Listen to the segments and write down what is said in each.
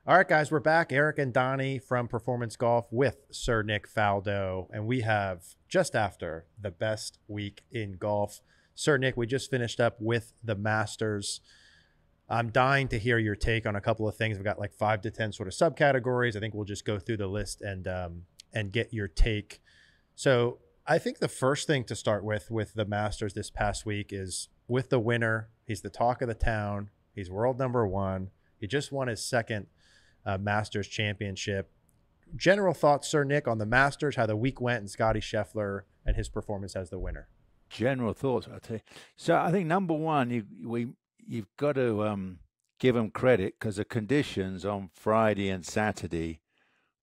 All right, guys, we're back. Eric and Donnie from Performance Golf with Sir Nick Faldo, and we have just after the best week in golf. Sir Nick, we just finished up with the Masters. I'm dying to hear your take on a couple of things. We've got like 5 to 10 sort of subcategories. I think we'll just go through the list and get your take. So I think the first thing to start with the Masters this past week is with the winner. He's the talk of the town. He's world number 1. He just won his second Masters championship. General thoughts, Sir Nick, on the Masters, how the week went, and Scottie Scheffler and his performance as the winner. General thoughts, I'll tell you. So I think number one, you've got to give them credit because the conditions on Friday and Saturday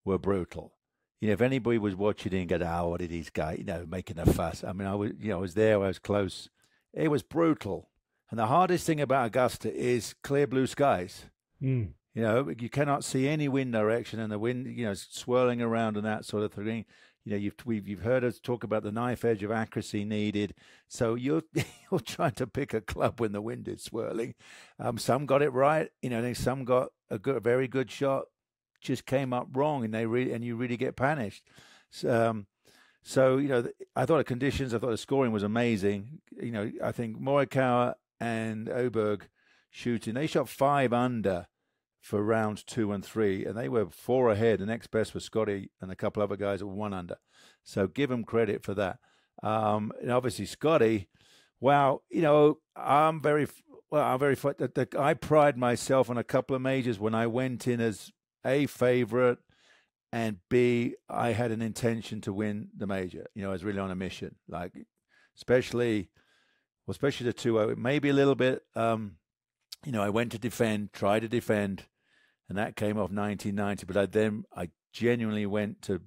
were brutal. You know, if anybody was watching it and go, "Oh, what did these guys, making a fuss?" I mean, I was there, I was close. It was brutal, and the hardest thing about Augusta is clear blue skies. You cannot see any wind direction, and the wind, swirling around and that sort of thing. You've heard us talk about the knife edge of accuracy needed. So you're trying to pick a club when the wind is swirling. Some got it right, some got a very good shot, just came up wrong, and you really get panicked. So I thought the conditions, I thought the scoring was amazing. I think Morikawa and Oberg shooting, they shot 5 under for rounds 2 and 3, and they were 4 ahead. The next best was Scotty and a couple other guys that were 1 under. So give them credit for that. And obviously Scotty, wow, I pride myself on a couple of majors when I went in as A, favorite, and B, I had an intention to win the major. I was really on a mission, especially the 2, maybe a little bit. I went to defend, try to defend, and that came off 1990. But I genuinely went to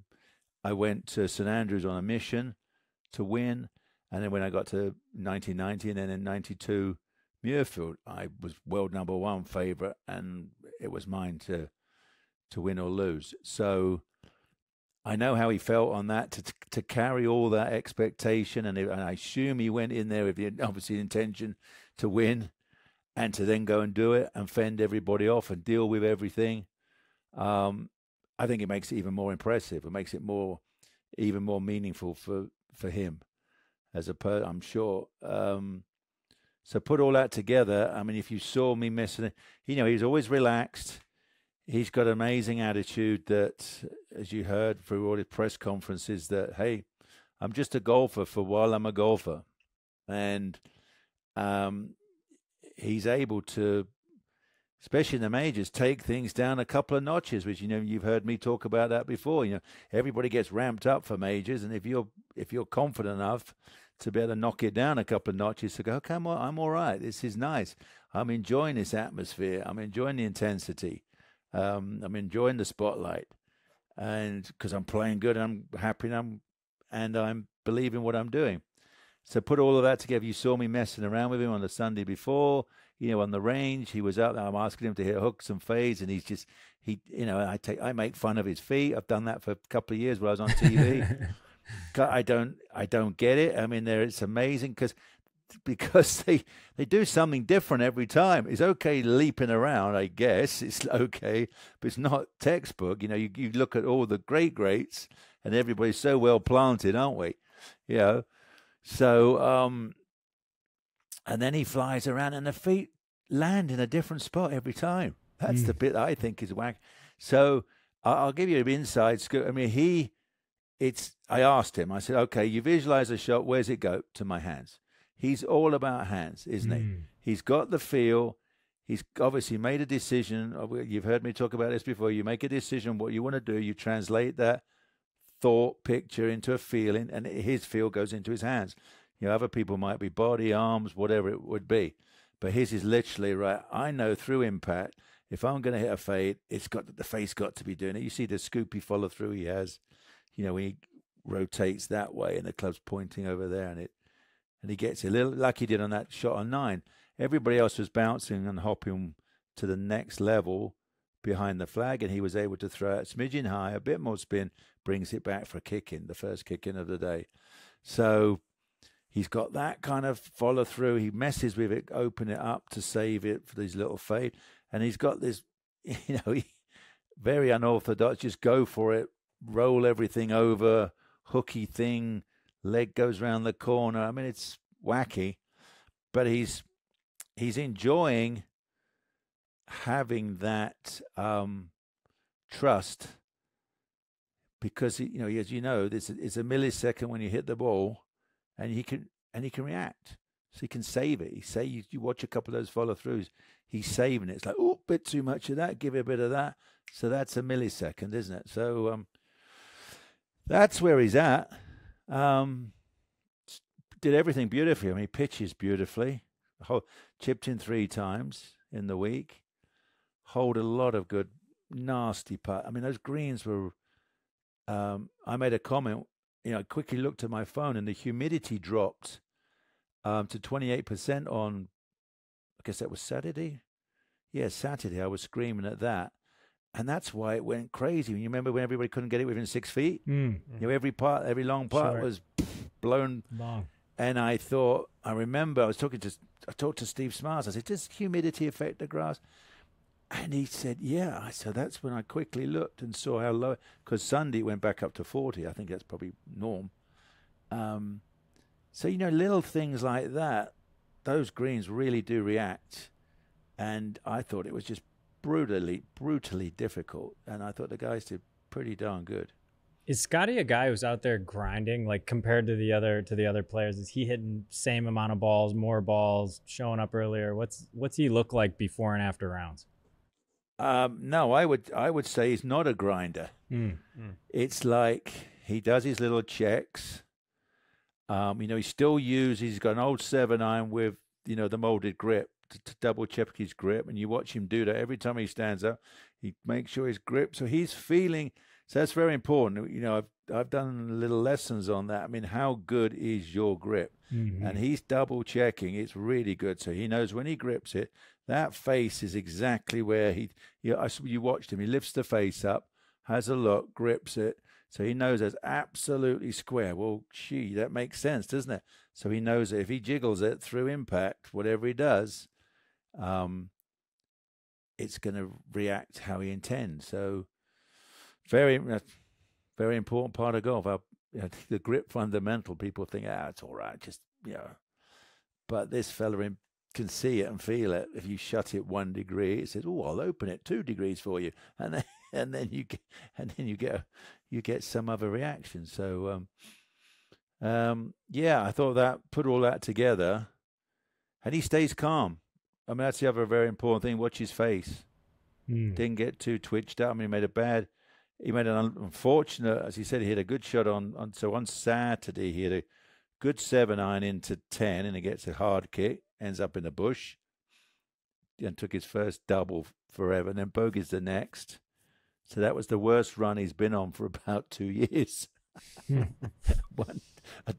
St Andrews on a mission to win. And then when I got to 1990 and then in 92 Muirfield, I was world number 1 favorite, and it was mine to win or lose. So I know how he felt on that, to carry all that expectation, and I assume he went in there with the obviously intention to win, and to then go and do it and fend everybody off and deal with everything. I think it makes it even more impressive. It makes it even more meaningful for him as a person, I'm sure. So put all that together. I mean, if you saw me missing it, he's always relaxed. He's got an amazing attitude that, as you heard through all his press conferences, that, hey, I'm just a golfer for while I'm a golfer. And he's able to, especially in the majors, take things down a couple of notches, which, you've heard me talk about that before. Everybody gets ramped up for majors, and if you're confident enough to be able to knock it down a couple of notches, to go, okay, I'm all right. This is nice. I'm enjoying this atmosphere. I'm enjoying the intensity. I'm enjoying the spotlight, and because I'm playing good, and I'm happy, and I'm believing what I'm doing. So put all of that together. You saw me messing around with him on the Sunday before, on the range. He was out there. I'm asking him to hit hooks and fades, and I make fun of his feet. I've done that for a couple of years when I was on TV. I don't get it. I mean, it's amazing because they do something different every time. It's okay leaping around, I guess. It's okay, but it's not textbook. You look at all the greats, and everybody's so well planted, aren't we? So, and then he flies around, and the feet land in a different spot every time. That's the bit I think is whack. So I'll give you an inside scoop. I mean, I asked him, I said, okay, you visualize a shot. Where's it go? To my hands. He's all about hands, isn't he? He's got the feel. He's obviously made a decision. You've heard me talk about this before. You make a decision what you want to do. You translate that thought picture into a feeling, and his feel goes into his hands. Other people might be body, arms, whatever it would be, but his is literally, right, I know through impact, if I'm going to hit a fade, the face got to be doing it. You see the scoopy follow through he has, when he rotates that way and the club's pointing over there, and he gets a little like he did on that shot on 9. Everybody else was bouncing and hopping to the next level behind the flag, and he was able to throw it smidgen high, a bit more spin, brings it back for a kick-in, the first kick-in of the day. So he's got that kind of follow-through. He messes with it, open it up to save it for these little fade. And he's got this, very unorthodox. Just go for it, roll everything over, hooky thing, leg goes round the corner. I mean, it's wacky, but he's enjoying having that trust, because you know, as you know, it's a millisecond when you hit the ball, and he can react, so he can save it. You watch a couple of those follow throughs, he's saving it. It's like, oh, bit too much of that, give it a bit of that. So that's a millisecond, isn't it? So that's where he's at. Did everything beautifully. I mean, he pitches beautifully. Chipped in 3 times in the week. Hold a lot of good, nasty putt. I mean, those greens were. I made a comment. You know, I quickly looked at my phone, and the humidity dropped to 28% on. I guess that was Saturday. Yeah, Saturday. I was screaming at that, and that's why it went crazy. You remember when everybody couldn't get it within 6 feet? You know, every long putt was blown long. And I remember I talked to Steve Smarts. I said, does humidity affect the grass? And he said, yeah. So that's when I quickly looked and saw how low, because Sunday went back up to 40. I think that's probably norm. So, you know, little things like that, those greens really do react. And I thought it was just brutally difficult. And I thought the guys did pretty darn good. Is Scottie a guy who's out there grinding, like compared to the other players? Is he hitting same amount of balls, more balls, showing up earlier? What's he look like before and after rounds? No, I would say he's not a grinder. It's like he does his little checks. You know, he's got an old 7-iron with, you know, the molded grip to double check his grip, and you watch him do that every time he stands up. He makes sure his grip, so he's feeling. So that's very important. You know, I've done little lessons on that. I mean, how good is your grip? And he's double checking. It's really good. So he knows when he grips it, that face is exactly where you watched him. He lifts the face up, has a look, grips it. So he knows it's absolutely square. Well, gee, that makes sense, doesn't it? So he knows that if he jiggles it through impact, whatever he does, it's going to react how he intends. So very, very important part of golf. The grip fundamental, people think, it's all right, just, you know. But this fella can see it and feel it. If you shut it 1 degree, it says, "Oh, I'll open it 2 degrees for you," and then you get some other reaction. So, yeah, I thought that put all that together, and he stays calm. I mean, that's the other very important thing. Watch his face. Didn't get too twitched up. I mean, he made an unfortunate, as he said, he hit a good shot on Saturday, he hit a good 7-iron into 10, and he gets a hard kick, ends up in the bush, and took his first double forever, and then bogeys the next. So that was the worst run he's been on for about 2 years.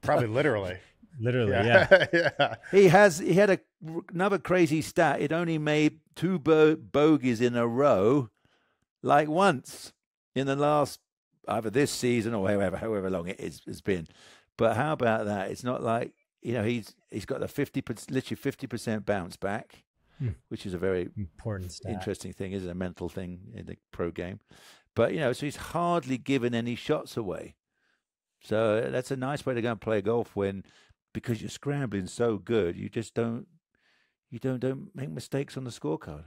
Probably literally. Literally, yeah. Yeah. He had another crazy stat. It only made 2 bogeys in a row, like once in the last, either this season or however long it's been. But how about that? It's not like, you know, he's got literally 50% bounce back, which is a very important stat. Interesting thing, isn't it? A mental thing in the pro game. But, you know, so he's hardly given any shots away. So that's a nice way to go and play golf because you're scrambling so good, you just don't make mistakes on the scorecard.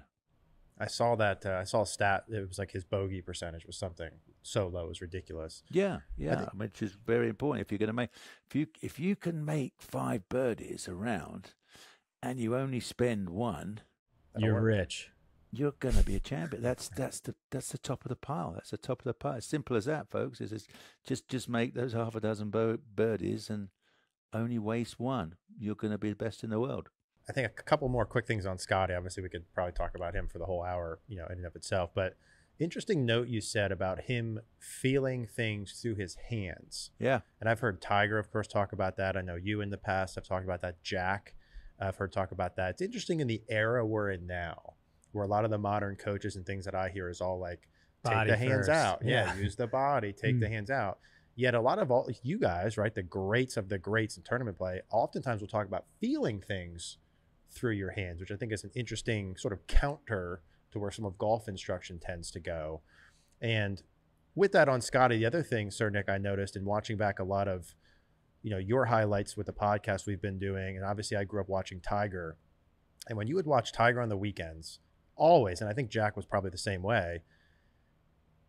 I saw that. I saw a stat. It was like his bogey percentage was something so low, it was ridiculous. Yeah, which is very important. If you're going to make, if you can make 5 birdies around, and you only spend 1, you're rich. You're going to be a champion. That's the top of the pile. That's the top of the pile. As simple as that, folks. It's just make those half a dozen birdies and only waste 1. You're going to be the best in the world. I think a couple more quick things on Scottie. Obviously, we could probably talk about him for the whole hour, you know, in and of itself. But interesting note you said about him feeling things through his hands. Yeah. And I've heard Tiger, of course, talk about that. I know you in the past have talked about that. Jack, I've heard talk about that. It's interesting in the era we're in now, where a lot of the modern coaches and things that I hear is all like, take body the hands first. Out. Yeah, use the body, take the hands out. Yet a lot of all you guys, right, the greats of the greats in tournament play, oftentimes will talk about feeling things through your hands, which I think is an interesting sort of counter to where some of golf instruction tends to go. And with that on Scottie, the other thing, Sir Nick, I noticed in watching back a lot of, your highlights with the podcast we've been doing, and obviously I grew up watching Tiger. And when you would watch Tiger on the weekends, always, and I think Jack was probably the same way,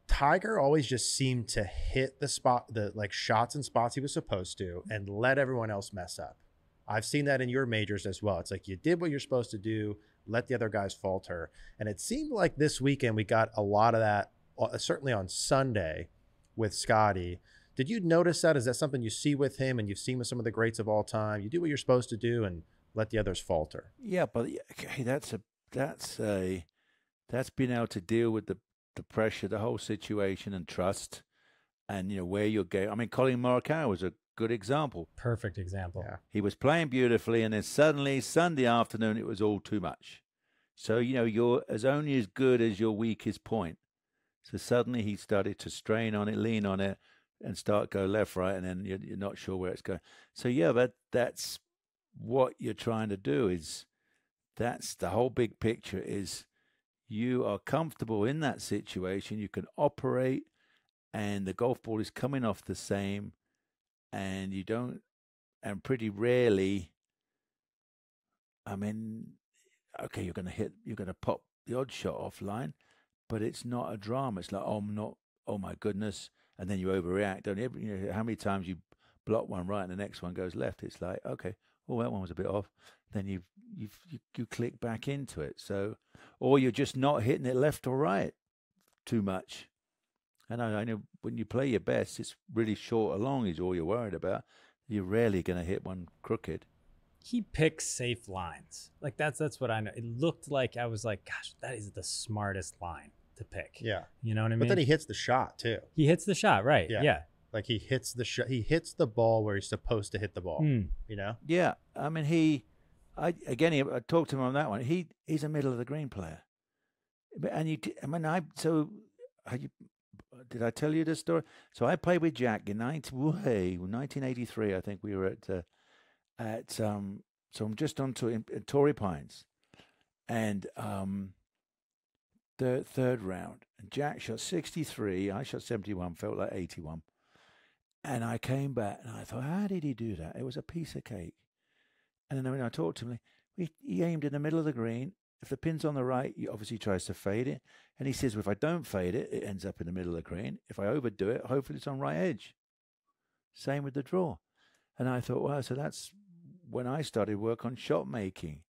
Tiger always just seemed to hit the shots and spots he was supposed to and let everyone else mess up. I've seen that in your majors as well. It's like you did what you're supposed to do, let the other guys falter. And it seemed like this weekend we got a lot of that, certainly on Sunday with Scottie. Did you notice that? Is that something you see with him and you've seen with some of the greats of all time? You do what you're supposed to do and let the others falter. Yeah, but okay, that's being able to deal with the pressure, the whole situation, and trust, and where you're going. I mean, Colin Morikawa was a good example. Perfect example. Yeah. He was playing beautifully, and then suddenly Sunday afternoon it was all too much. So you're only as good as your weakest point. So suddenly he started to strain on it, lean on it, and start go left, right, and then you're not sure where it's going. So yeah, that's what you're trying to do. That's the whole big picture. Is you are comfortable in that situation. You can operate, and the golf ball is coming off the same, and you don't. And pretty rarely, I mean, okay, you're going to pop the odd shot offline, but it's not a drama. It's like, oh my goodness. And then you overreact. Don't you? How many times you block one right and the next one goes left? It's like, okay, that one was a bit off. Then you click back into it. So, or you're just not hitting it left or right too much. And I know when you play your best, it's really short or long is all you're worried about. You're rarely going to hit one crooked. He picks safe lines. Like that's what I know. It looked like I was like, gosh, that is the smartest line to pick. Yeah. You know what I mean? But then he hits the shot too. He hits the shot, right? Yeah. Like he hits the shot. He hits the ball where he's supposed to hit the ball. Yeah. I mean, I talked to him on that one. He's a middle of the green player. And did I tell you this story? So I played with Jack in 1983. I think we were so I'm just on to Torrey Pines, and the third round, and Jack shot 63. I shot 71. Felt like 81. And I came back and I thought, how did he do that? It was a piece of cake. And then when I talked to him, he aimed in the middle of the green. If the pin's on the right, he obviously tries to fade it. And he says, well, if I don't fade it, it ends up in the middle of the green. If I overdo it, hopefully it's on right edge. Same with the draw. And I thought, wow, so that's when I started work on shot making.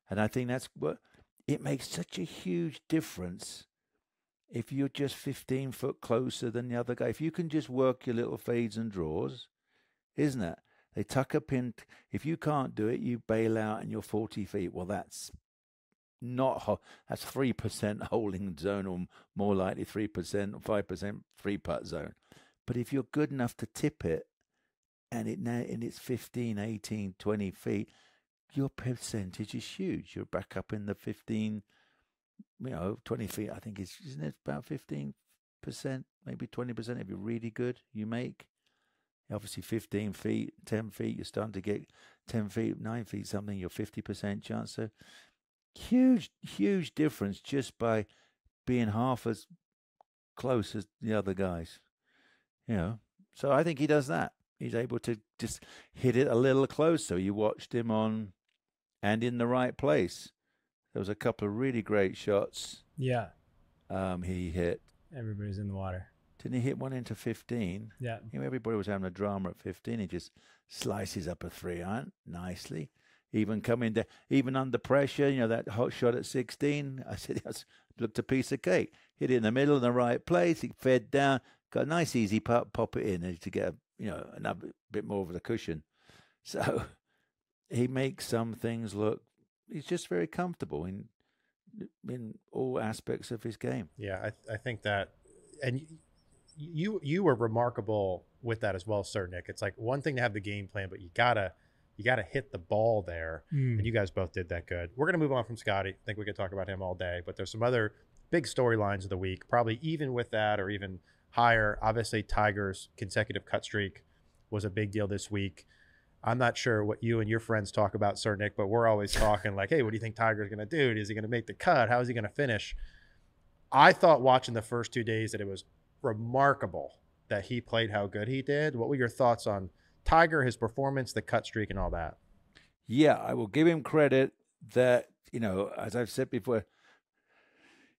And I think that's what it makes such a huge difference. If you're just 15 foot closer than the other guy, if you can just work your little fades and draws, isn't it? They tuck a pin. If you can't do it, you bail out and you're 40 feet. Well, that's not, that's 3% holding zone, or more likely 3% or 5% free putt zone. But if you're good enough to tip it and it's 15, 18, 20 feet, your percentage is huge. You're back up in the 15, 20 feet, I think isn't it about 15%, maybe 20% if you're really good, you make. Obviously 15 feet, 10 feet, you're starting to get 10 feet, 9 feet something, you're 50% chance. So huge difference just by being half as close as the other guys. So I think he does that. He's able to just hit it a little closer. You watched him on and in the right place. There was a couple of really great shots. Yeah. He hit. Everybody's in the water. Didn't he hit one into 15? Yeah. Everybody was having a drama at 15. He just slices up a 3-iron nicely. Even coming down, even under pressure, that hot shot at 16. I said, it looked a piece of cake. Hit it in the middle in the right place. He fed down, got a nice easy putt, pop it in to get another bit more of the cushion. So he makes some things look. He's just very comfortable in all aspects of his game. Yeah, I think that, and you were remarkable with that as well, Sir Nick. It's like one thing to have the game plan, but you gotta hit the ball there, and you guys both did that good. We're gonna move on from Scottie. I think we could talk about him all day, but there's some other big storylines of the week, probably even with that or even higher. Obviously, Tiger's consecutive cut streak was a big deal this week. I'm not sure what you and your friends talk about, Sir Nick, but we're always talking like, hey, what do you think Tiger's going to do? Is he going to make the cut? How is he going to finish? I thought watching the first 2 days that it was remarkable that he played how good he did. What were your thoughts on Tiger, his performance, the cut streak, and all that? Yeah, I will give him credit that, as I've said before,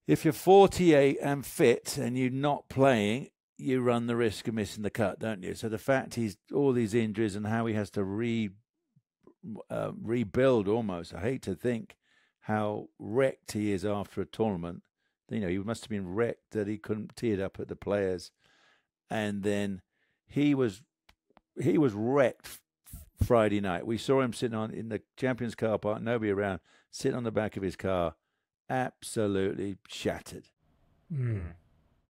if you're 48 and fit and you're not playing, you run the risk of missing the cut, don't you? So the fact he's all these injuries and how he has to rebuild almost. I hate to think how wrecked he is after a tournament. He must have been wrecked that he couldn't tee it up at the Players. And then he was wrecked Friday night. We saw him sitting in the Champions car park, nobody around, sitting on the back of his car, absolutely shattered.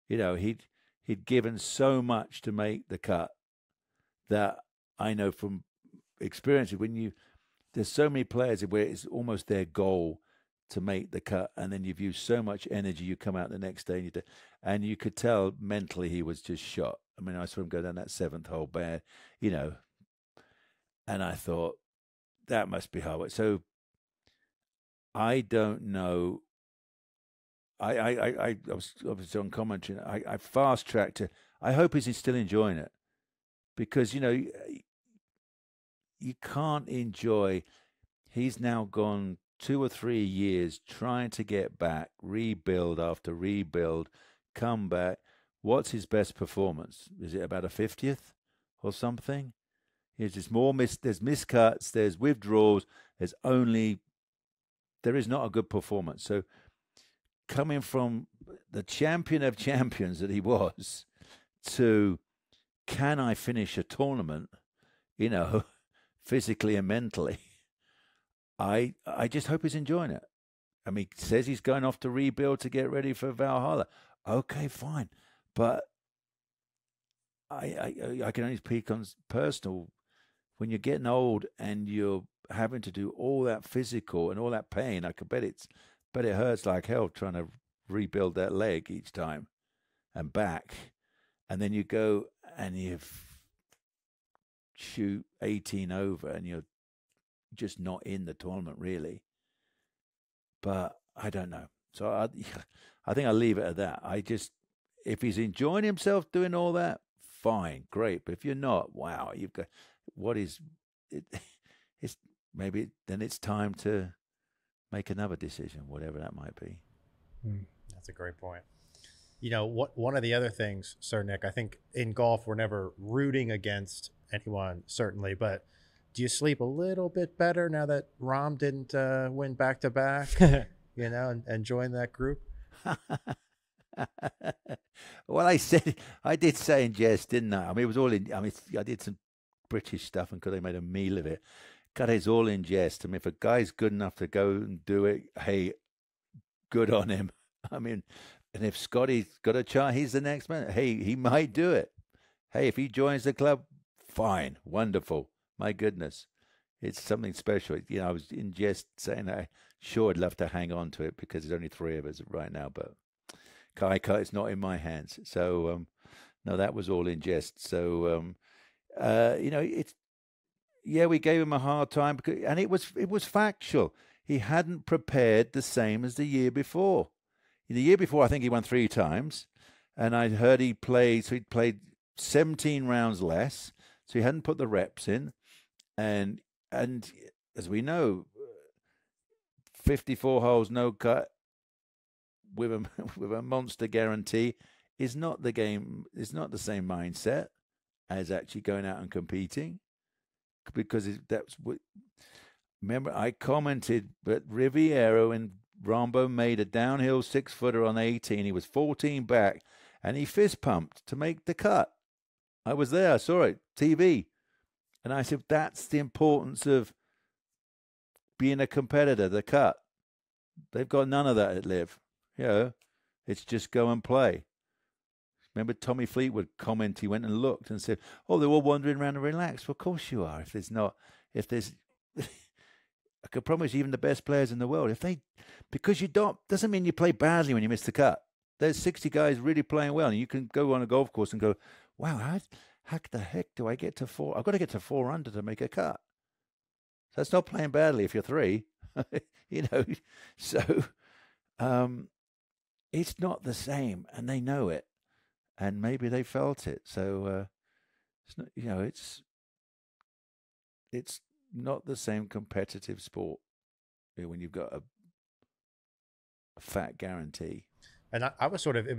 He'd given so much to make the cut that I know from experience, there's so many players where it's almost their goal to make the cut, and then you've used so much energy, you come out the next day and you could tell mentally he was just shot. I mean, I saw him go down that 7th hole bad, and I thought that must be hard. So I don't know. I was obviously on commentary. I fast tracked to. I hope he's still enjoying it, because you can't enjoy. He's now gone 2 or 3 years trying to get back, rebuild after rebuild, come back. What's his best performance? Is it about a 50th or something? There's just there's miscuts, there's withdrawals, there is not a good performance. So coming from the champion of champions that he was to, can I finish a tournament, physically and mentally, I just hope he's enjoying it. I mean, he says he's going off to rebuild to get ready for Valhalla. Okay, fine. But I can only speak on personal. When you're getting old and you're having to do all that physical and all that pain, I could bet it hurts like hell trying to rebuild that leg each time and back. And then you go and you shoot 18 over and you're just not in the tournament really. But I don't know. So I think I'll leave it at that. If he's enjoying himself doing all that, fine, great. But if you're not, wow, you've got, what is it? It's maybe then it's time to make another decision, whatever that might be. That's a great point. One of the other things, Sir Nick, I think in golf, we're never rooting against anyone, certainly, but do you sleep a little bit better now that Rahm didn't win back-to-back, and join that group? Well, I did say in jest, didn't I? I mean, it was all in, I did some British stuff and they made a meal of it. God, it's all in jest. I mean, if a guy's good enough to go and do it, hey, good on him. I mean, and if Scottie's got a chance, he's the next man. Hey, he might do it. Hey, if he joins the club, fine, wonderful. My goodness, it's something special. I was in jest saying I'd love to hang on to it because there's only 3 of us right now, but it's not in my hands. So, no, that was all in jest. So, we gave him a hard time and it was factual. He hadn't prepared the same as the year before. The year before, I think he won 3 times, and I heard he'd played 17 rounds less, so he hadn't put the reps in, and as we know, 54 holes, no cut, with a monster guarantee is not the game. It's not the same mindset as actually going out and competing, because that's what. Remember, I commented, but Riviera and Rambo made a downhill 6-footer on 18. He was 14 back, and he fist pumped to make the cut. I was there. I saw it, TV. And I said, that's the importance of being a competitor, the cut. They've got none of that at Live. It's just go and play. Remember Tommy Fleetwood comment, he went and looked and said, oh, they're all wandering around and relaxed. Well, of course you are. I could promise you, even the best players in the world, because you don't, doesn't mean you play badly when you miss the cut. There's 60 guys really playing well, and you can go on a golf course and go, wow, how the heck do I get to 4? I've got to get to 4 under to make a cut. So that's not playing badly if you're 3, So it's not the same, and they know it. and maybe they felt it. So it's not, it's not the same competitive sport when you've got a fat guarantee. And I was sort of, I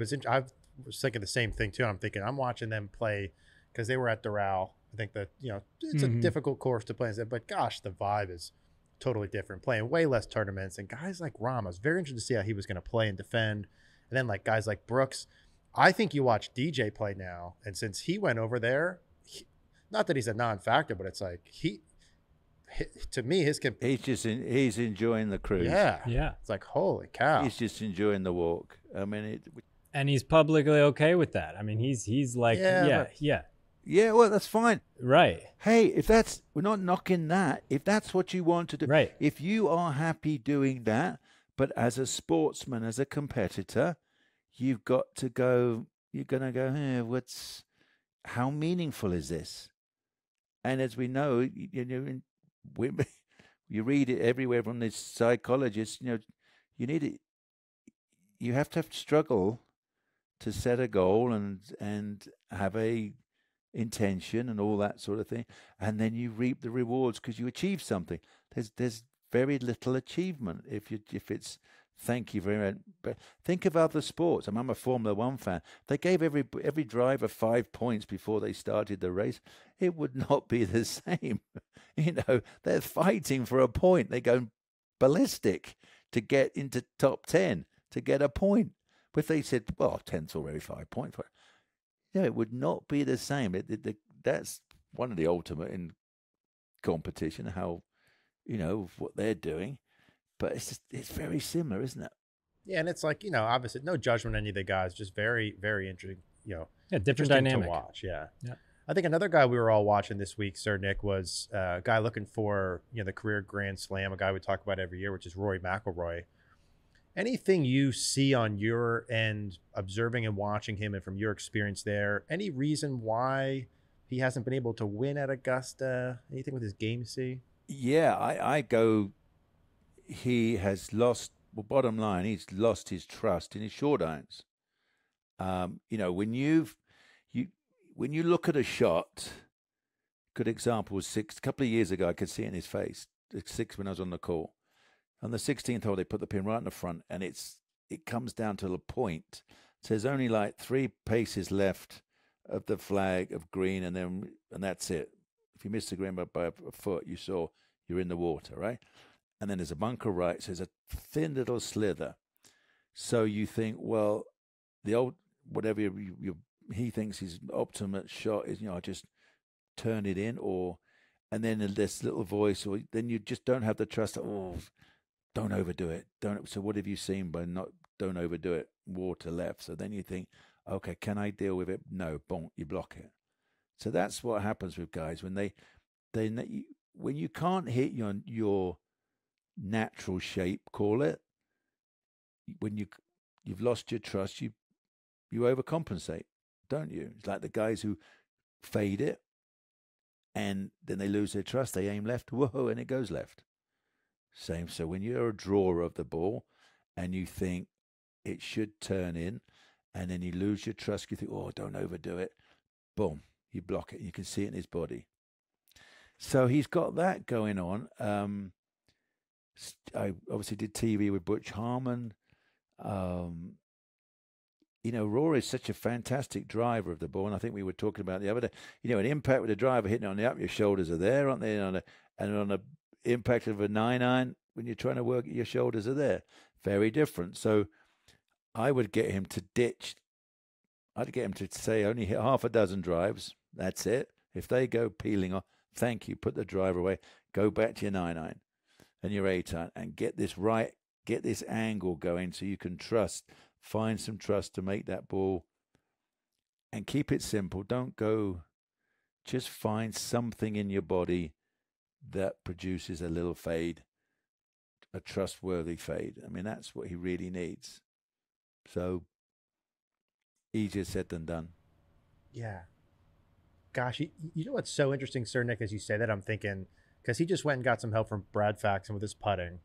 was thinking the same thing too. I'm thinking I'm watching them play because they were at Doral. I think that, it's a difficult course to play, but gosh, the vibe is totally different. Playing way less tournaments, and guys like Rahm, I was very interested to see how he was going to play and defend. And then like guys like Brooks, I think you watch DJ play now, and since he went over there, not that he's a non-factor, but it's like to me, he's enjoying the cruise. Yeah. It's like, holy cow. He's just enjoying the walk. I mean, and he's publicly okay with that. I mean, he's like, yeah, well, that's fine. Right. Hey, we're not knocking that. If that's what you want to do, right. If you are happy doing that, but as a sportsman, as a competitor, you've got to go, you're going to go, hey, how meaningful is this? And as we know, you read it everywhere from the psychologists, you need it. You have to struggle to set a goal and have a intention and all that sort of thing, and then you reap the rewards because you achieve something. There's very little achievement if it's thank you very much. But think of other sports. I'm a Formula One fan. They gave every driver 5 points before they started the race. It would not be the same. They're fighting for a point. They go ballistic to get into top 10 to get a point. But if they said, well, 10's already 5 points. It would not be the same. That's one of the ultimate in competition, how, what they're doing. But it's very similar, isn't it? Yeah, and it's like, obviously no judgment on any of the guys, just very, very interesting, different dynamic to watch. Yeah. I think another guy we were all watching this week, Sir Nick, was a guy looking for, the career Grand Slam, a guy we talk about every year, which is Rory McIlroy. Anything you see on your end, observing and watching him and from your experience there, any reason why he hasn't been able to win at Augusta? Anything with his game you see? Yeah, I go, he has lost, bottom line, he's lost his trust in his short irons. When you look at a shot, good example was a couple of years ago, I could see it in his face, when I was on the call. On the 16th hole, they put the pin right in the front, and it comes down to the point. So there's only like 3 paces left of the flag of green, and that's it. If you miss the green by a foot, you're in the water, right? And then there's a bunker right, so there's a thin little slither. So you think, well, the old whatever he thinks his ultimate shot is, I just turn it in, and then this little voice, or then you just don't have the trust. Don't overdo it. So what have you seen by don't overdo it? Water left. So then you think, okay, can I deal with it? No, bonk, you block it. So that's what happens with guys when when you can't hit your natural shape, call it. When you've lost your trust, you overcompensate, don't you? It's like the guys who fade it, and then they lose their trust. They aim left, whoa, and it goes left. Same. So when you're a drawer of the ball and you think it should turn in, and then you lose your trust, you think, don't overdo it. Boom, you block it. You can see it in his body. So he's got that going on. I obviously did TV with Butch Harmon. Rory's such a fantastic driver of the ball, and I think we were talking about the other day. An impact with a driver hitting on the up, your shoulders are there, aren't they? And on a impact of a 9-iron, when you're trying to work it, your shoulders are there. Very different. So I would get him to ditch. I'd get him to say only hit half a dozen drives. That's it. If they go peeling off, thank you. Put the driver away. Go back to your 9-iron and your 8-iron and get this right. Get this angle going so you can trust. Find some trust to make that ball and keep it simple. Don't go. Just find something in your body that produces a little fade, a trustworthy fade. I mean, that's what he really needs. So, easier said than done. Yeah. Gosh, you know what's so interesting, Sir Nick, as you say that, I'm thinking, because he just went and got some help from Brad Faxon with his putting.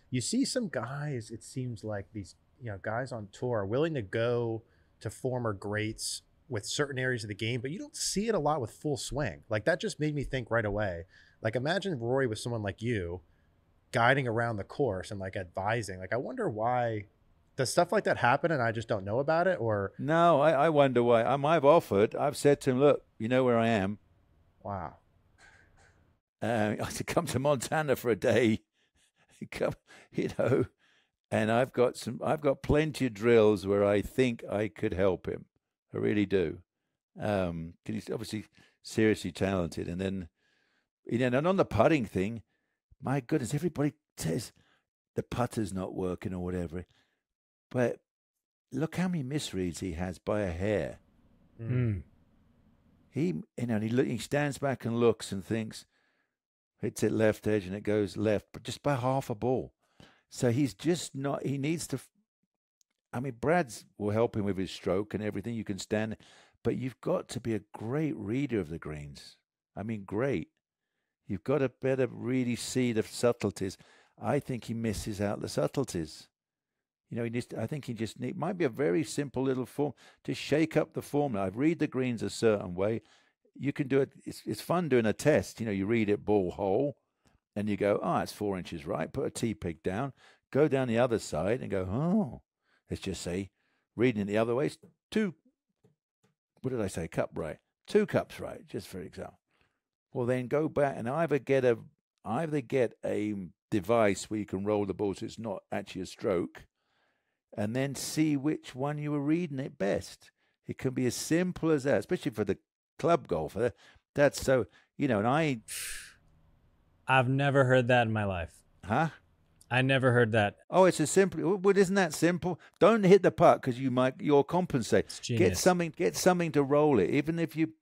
You see some guys, it seems like these, guys on tour are willing to go to former greats with certain areas of the game, but you don't see it a lot with full swing. Like that just made me think right away. Like imagine Rory with someone like you guiding around the course and like advising. Like I wonder why does stuff like that happen and I just don't know about it? Or No, I wonder why. I've offered. I've said to him, look, you know where I am. wow. I to come to Montana for a day. Come, and I've got plenty of drills where I think I could help him. I really do. He's obviously seriously talented. And then, and on the putting thing, my goodness, everybody says the putter's not working or whatever. But look how many misreads he has by a hair. Mm. He stands back and looks and thinks, hits it left edge and it goes left, but just by half a ball. So he's just not, he needs to, Brad's will help him with his stroke and everything. You can stand, but you've got to be a great reader of the greens. Great. You've got to better really see the subtleties. I think he misses out the subtleties. I think he just might be a very simple little form to shake up the formula. I read the greens a certain way. You can do it. It's fun doing a test. You read it ball hole and you go, it's 4 inches right. Put a T-pig down, go down the other side and go, let's just say reading it the other way. What did I say? Cup right. 2 cups right, just for example. Well, then go back and either get a device where you can roll the ball so it's not actually a stroke, and then see which one you were reading it best. It can be as simple as that, especially for the club golfer. That's so, and I've never heard that in my life. Huh? I never heard that. Oh, it's as simple. Well, isn't that simple? Don't hit the putt because you'll compensate. It's genius. Get something to roll it. Even if you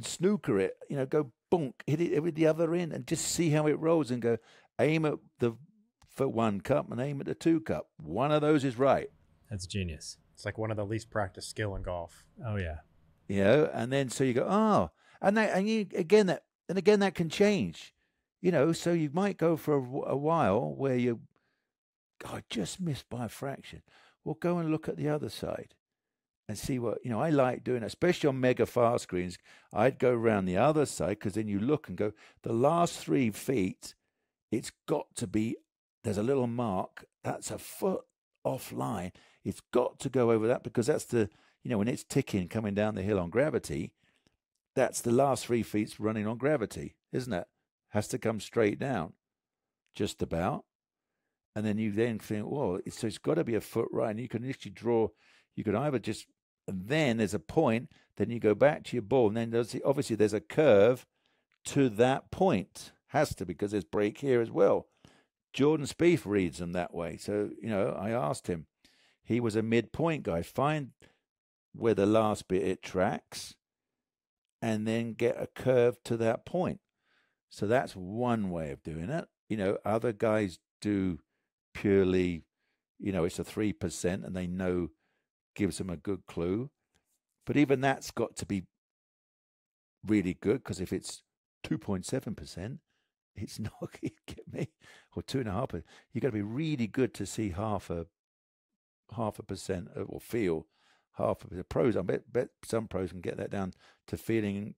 snooker it, go bonk, hit it with the other end and just see how it rolls and go aim at the for 1 cup and aim at the 2 cup. One of those is right. That's genius. It's like one of the least practiced skill in golf. Oh yeah. And then so you go, that can change. So you might go for a while where I just missed by a fraction. Well, go and look at the other side and see what, I like doing, especially on mega fast greens. I'd go around the other side because then you look and go, the last 3 feet, it's got to be, there's a little mark, that's a foot offline. It's got to go over that because that's the, when it's ticking coming down the hill on gravity, that's the last 3 feet running on gravity, isn't it? Has to come straight down, just about. And then you then think, it's got to be a foot right. And you can literally draw, you could either just, and then there's a point, then you go back to your ball. And then obviously there's a curve to that point. Has to, because there's break here as well. Jordan Spieth reads them that way. So, I asked him, he was a midpoint guy. Find where the last bit it tracks and then get a curve to that point. So that's one way of doing it. Other guys do purely, it's a 3% and they know gives them a good clue. But even that's got to be really good because if it's 2.7%, it's not going to get me, or 2.5%. You've got to be really good to see half a percent or feel half of the pros. I bet some pros can get that down to feeling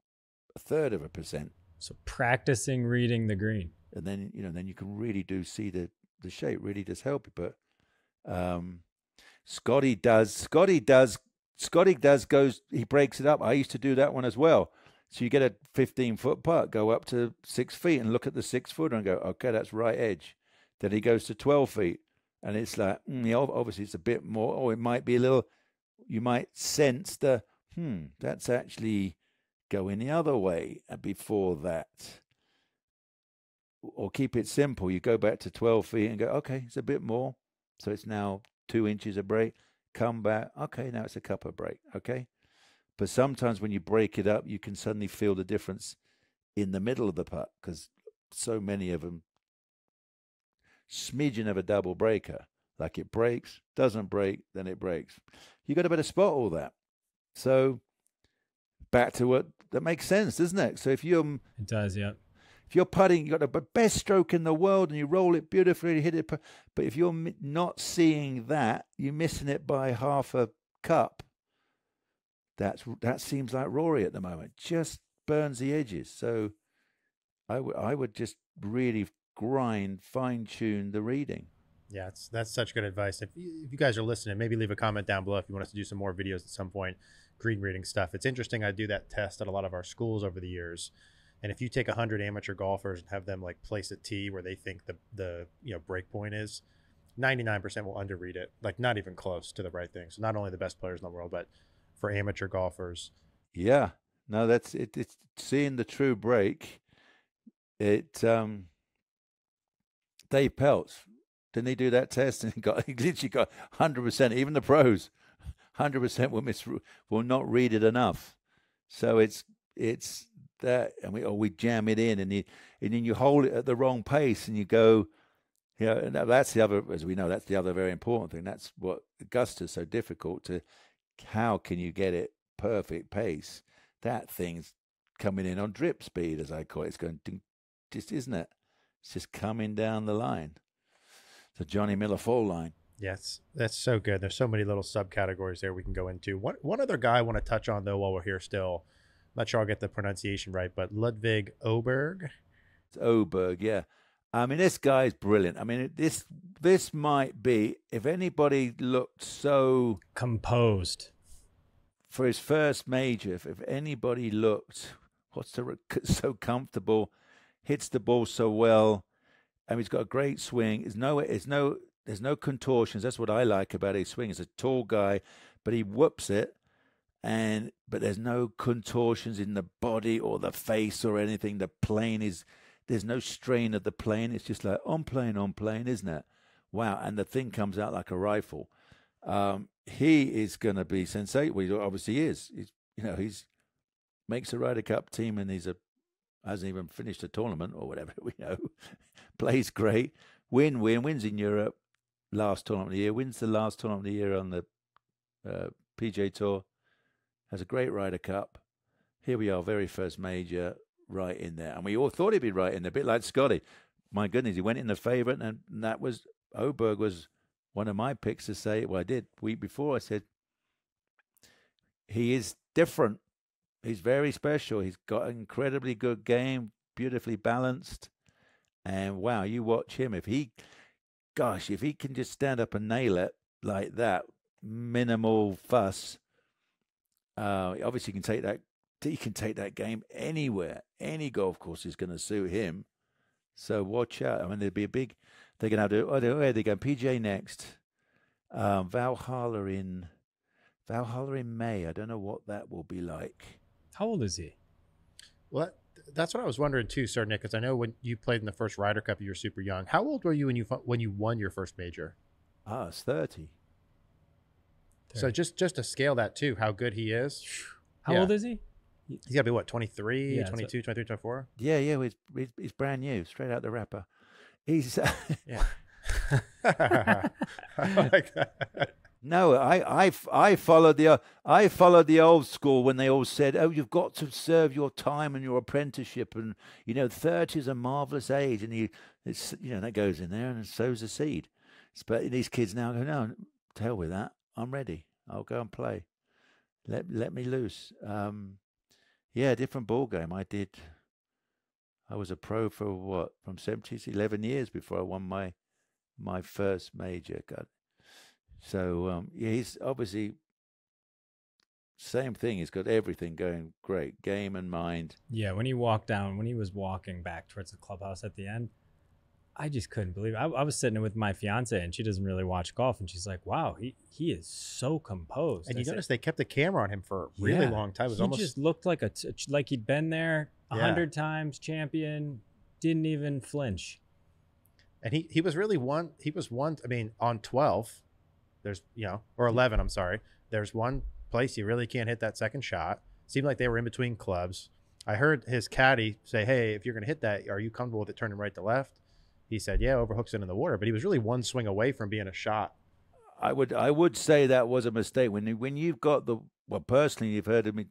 1/3%. So practicing reading the green, and then then you can really do see the shape. Really does help you. But Scottie goes. He breaks it up. I used to do that one as well. So you get a 15-foot putt, go up to 6 feet and look at the 6-footer and go, okay, that's right edge. Then he goes to 12 feet. And it's like, obviously it's a bit more, or it might be a little, you might sense that's actually going the other way before that. Or keep it simple. You go back to 12 feet and go, okay, it's a bit more. So it's now 2 inches of break. Come back. Okay, now it's a cup of break. Okay. But sometimes when you break it up, you can suddenly feel the difference in the middle of the putt because so many of them, smidgen of a double breaker, like it breaks, doesn't break, then it breaks. You got to better spot all that. So back to what that makes sense, doesn't it? So if it does, yeah. if you're putting, you got the best stroke in the world and you roll it beautifully, you hit it. But if you're not seeing that, you're missing it by half a cup. That seems like Rory at the moment. Just burns the edges. So I would just really grind, fine tune the reading. Yeah, that's such good advice. If you guys are listening, maybe leave a comment down below if you want us to do some more videos at some point, green reading stuff. It's interesting. I do that test at a lot of our schools over the years. And if you take 100 amateur golfers and have them like place a tee where they think the break point is, 99% will underread it, like not even close to the right thing. So not only the best players in the world, but for amateur golfers. Yeah, no, that's it. It's seeing the true break. Dave Peltz, didn't he do that test? And he literally got 100%. Even the pros, 100% will not read it enough. So it's that, and we jam it in, and then you hold it at the wrong pace, and you go, and that's the other, as we know, that's the other very important thing. That's what Augusta's so difficult to. How can you get it perfect pace? That thing's coming in on drip speed, as I call it. It's going, just isn't it? It's just coming down the line. It's a Johnny Miller fall line. Yes, that's so good. There's so many little subcategories there we can go into. One other guy I want to touch on, though, while we're here still. I'm not sure I'll get the pronunciation right, but Ludwig Åberg. It's Åberg, yeah. I mean, this guy's brilliant. I mean, this might be, if anybody looked so composed for his first major, if anybody looked so comfortable, hits the ball so well, and he's got a great swing. There's no contortions. That's what I like about his swing. He's a tall guy, but he whoops it, but there's no contortions in the body or the face or anything. The plane is. There's no strain of the plane. It's just like on plane, isn't it? Wow. And the thing comes out like a rifle. He is going to be sensational. Well, he obviously is. He's makes a Ryder Cup team, and hasn't even finished a tournament or whatever, plays great. Wins in Europe. Last tournament of the year. Wins the last tournament of the year on the PGA Tour. Has a great Ryder Cup. Here we are, very first major. Right in there, and we all thought he'd be right in there, a bit like Scottie. My goodness, he went in the favourite, and that was Åberg was one of my picks to say. Well, I did week before. I said he is different. He's very special. He's got an incredibly good game, beautifully balanced, and wow, you watch him. If he can just stand up and nail it like that, minimal fuss. Obviously, he can take that game anywhere. Any golf course is going to suit him. So watch out. I mean, they're going to have to, they go PGA next. Valhalla in May. I don't know what that will be like. How old is he? Well, that's what I was wondering too, Sir Nick, because I know when you played in the first Ryder Cup, you were super young. How old were you when you won your first major? It's 30. So just to scale that too, how good he is. How old is he? He's got to be, what, 23, 22, 23, 24? Yeah, he's brand new, straight out the wrapper. He's yeah. I like that. No, I followed the old school when they all said, "Oh, you've got to serve your time and your apprenticeship, and 30 is a marvelous age," and that goes in there and sows a seed. But these kids now go, "No, to hell with that. I'm ready. I'll go and play. Let me loose." Different ball game. I was a pro for from 11 years before I won my first major. God. So he's obviously same thing. He's got everything going great, game and mind. Yeah, when he was walking back towards the clubhouse at the end, I just couldn't believe it. I was sitting with my fiance, and she doesn't really watch golf, and she's like, "Wow, he is so composed." And you notice they kept the camera on him for a really long time. It was he just looked like like he'd been there 100 times, champion, didn't even flinch. And he was really one. He was one. I mean, on 12, there's or 11. I'm sorry. There's one place you really can't hit that second shot. Seemed like they were in between clubs. I heard his caddy say, "Hey, if you're gonna hit that, are you comfortable with it turning right to left?" He said, "Yeah, overhooks it in the water," but he was really one swing away from being a shot. I would say that was a mistake when you've got personally, you've heard of me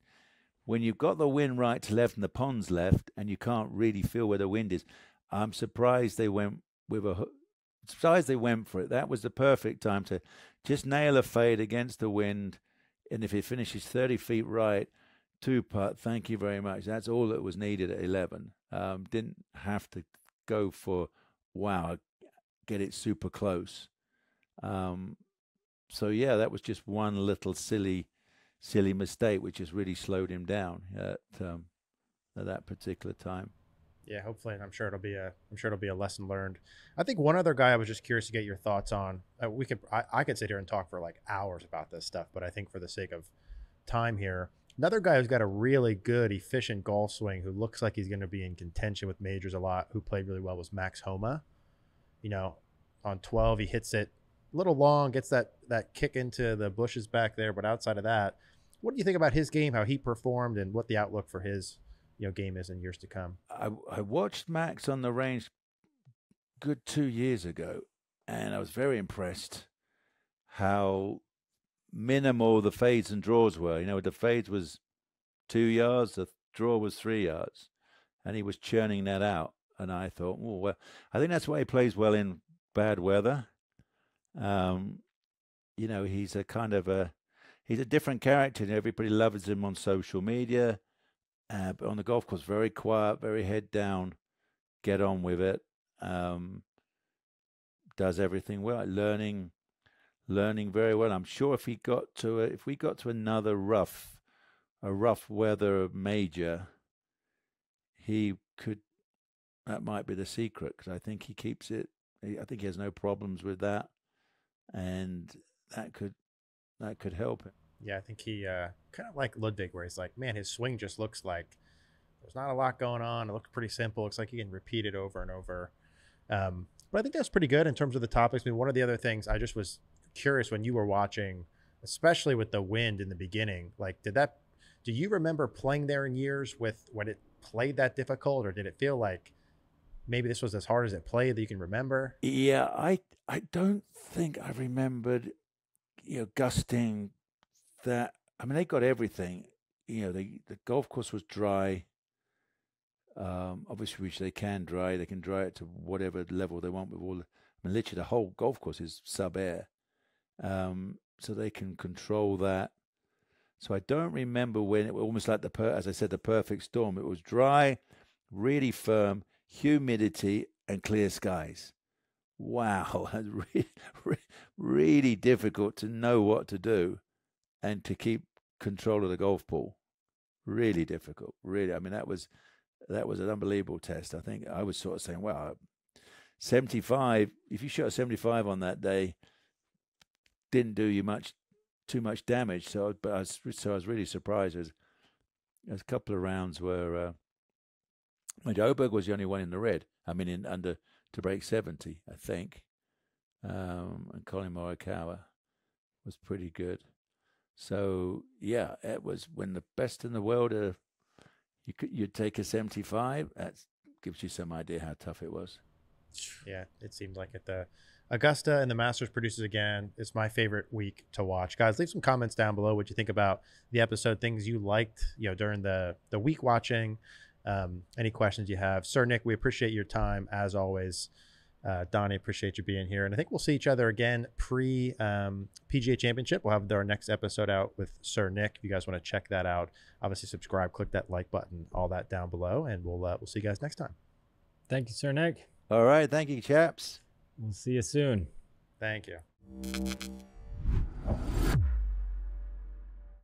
when you've got the wind right to left and the pond's left, and you can't really feel where the wind is, I'm surprised they went with surprised they went for it. That was the perfect time to just nail a fade against the wind, and if it finishes 30 feet right, 2-putt, thank you very much. That's all that was needed at 11. Didn't have to go for, wow, get it super close. So, yeah, that was just one little silly mistake, which just really slowed him down at that particular time. Yeah, hopefully, and I'm sure it'll be a lesson learned. I think one other guy I was just curious to get your thoughts on. I could sit here and talk for like hours about this stuff, but I think for the sake of time here, another guy who's got a really good, efficient golf swing, who looks like he's going to be in contention with majors a lot, who played really well, was Max Homa. You know, on 12, he hits it a little long, gets that kick into the bushes back there, but outside of that, what do you think about his game, how he performed, and what the outlook for his game is in years to come? I watched Max on the range good 2 years ago, and I was very impressed how minimal the fades and draws were. You know, the fades was 2 yards, the draw was 3 yards, and he was churning that out. And I thought, oh, well, I think that's why he plays well in bad weather. You know, he's a different character. Everybody loves him on social media. But on the golf course, very quiet, very head down, get on with it. Does everything well, learning very well. I'm sure if we got to another rough weather major, he could. That might be the secret, because I think he keeps it. I think he has no problems with that, and that could help him. Yeah, I think he kind of like Ludwig, where he's like, man, his swing just looks like there's not a lot going on. It looks pretty simple. Looks like he can repeat it over and over. But I think that's pretty good in terms of the topics. I mean, one of the other things I just was curious when you were watching, especially with the wind in the beginning, like do you remember playing there in years with when it played that difficult, or did it feel like maybe this was as hard as it played that you can remember? Yeah, I don't think I remembered, gusting that. I mean, they got everything. The golf course was dry. Obviously, which they can dry. They can dry it to whatever level they want with all. I mean, literally the whole golf course is sub-air, so they can control that. So I don't remember when it was almost like as I said, the perfect storm. It was dry, really firm, humidity, and clear skies. Wow, that's really difficult to know what to do and to keep control of the golf ball. Really difficult. Really, I mean, that was an unbelievable test. I think I was sort of saying, wow, 75. If you shot 75 on that day, didn't do you too much damage. So I was really surprised. There's a couple of rounds where Oberg was the only one in the red. I mean, under to break 70, I think. And Colin Morikawa was pretty good. So yeah, it was when the best in the world you'd take a 75. That gives you some idea how tough it was. Yeah, it seemed like it. The Augusta and the Masters produces again. It's my favorite week to watch. Guys, leave some comments down below what you think about the episode, things you liked, during the week watching, any questions you have. Sir Nick, we appreciate your time as always. Donnie, appreciate you being here. And I think we'll see each other again pre PGA Championship. We'll have our next episode out with Sir Nick. If you guys want to check that out, obviously subscribe, click that like button, all that down below. And we'll see you guys next time. Thank you, Sir Nick. All right. Thank you, chaps. We'll see you soon. Thank you.